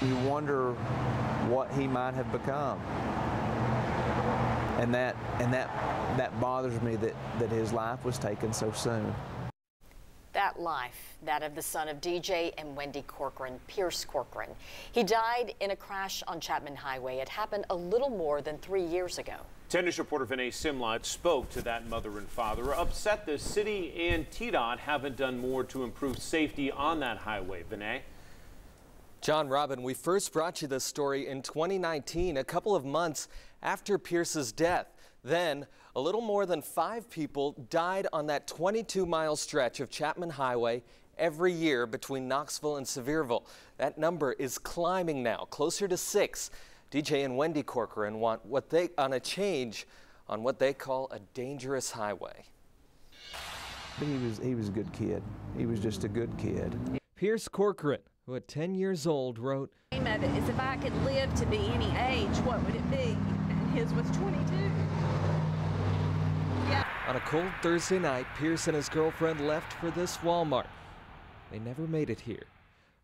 You wonder what he might have become. And that bothers me that his life was taken so soon. That life, that of the son of DJ and Wendy Corcoran, Pierce Corcoran. He died in a crash on Chapman Highway. It happened a little more than 3 years ago. 10 News reporter Vinay Simlot spoke to that mother and father, upset the city and TDOT haven't done more to improve safety on that highway. Vinay? John, Robin, we first brought you this story in 2019, a couple of months after Pierce's death. Then, a little more than 5 people died on that 22-mile stretch of Chapman Highway every year between Knoxville and Sevierville. That number is climbing now, closer to 6. DJ and Wendy Corcoran want a change on what they call a dangerous highway. He was a good kid. He was just a good kid. Pierce Corcoran, who at 10 years old wrote, The aim of it is if I could live to be any age, what would it be? And his was 22. Yeah. On a cold Thursday night, Pierce and his girlfriend left for this Walmart. They never made it here.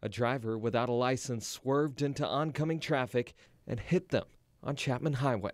A driver without a license swerved into oncoming traffic and hit them on Chapman Highway.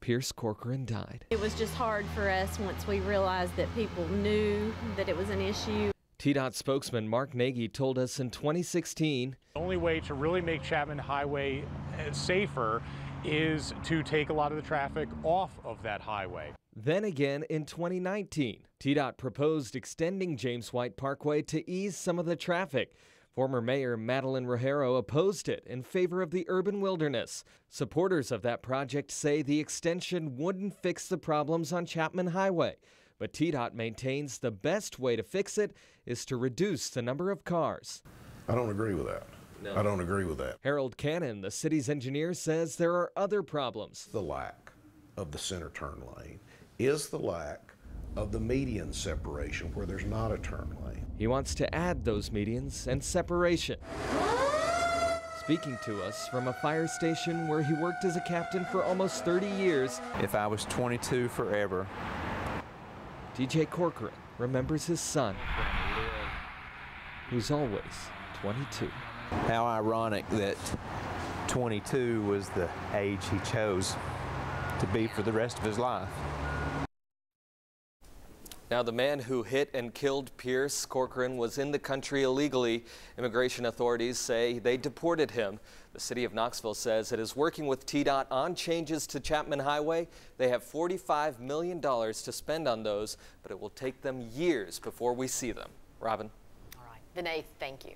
Pierce Corcoran died. It was just hard for us once we realized that people knew that it was an issue. TDOT spokesman Mark Nagy told us in 2016, the only way to really make Chapman Highway safer is to take a lot of the traffic off of that highway. Then again in 2019, TDOT proposed extending James White Parkway to ease some of the traffic. Former Mayor Madeline Rogero opposed it in favor of the urban wilderness. Supporters of that project say the extension wouldn't fix the problems on Chapman Highway. But TDOT maintains the best way to fix it is to reduce the number of cars. I don't agree with that. No. I don't agree with that. Harold Cannon, the city's engineer, says there are other problems. The lack of the center turn lane is the lack of the median separation where there's not a turn lane. He wants to add those medians and separation. Speaking to us from a fire station where he worked as a captain for almost 30 years. If I was 22 forever. DJ Corcoran remembers his son, who's always 22. How ironic that 22 was the age he chose to be for the rest of his life. Now, the man who hit and killed Pierce Corcoran was in the country illegally. Immigration authorities say they deported him. The city of Knoxville says it is working with TDOT on changes to Chapman Highway. They have $45 million to spend on those, but it will take them years before we see them. Robin? All right. Vinay, thank you.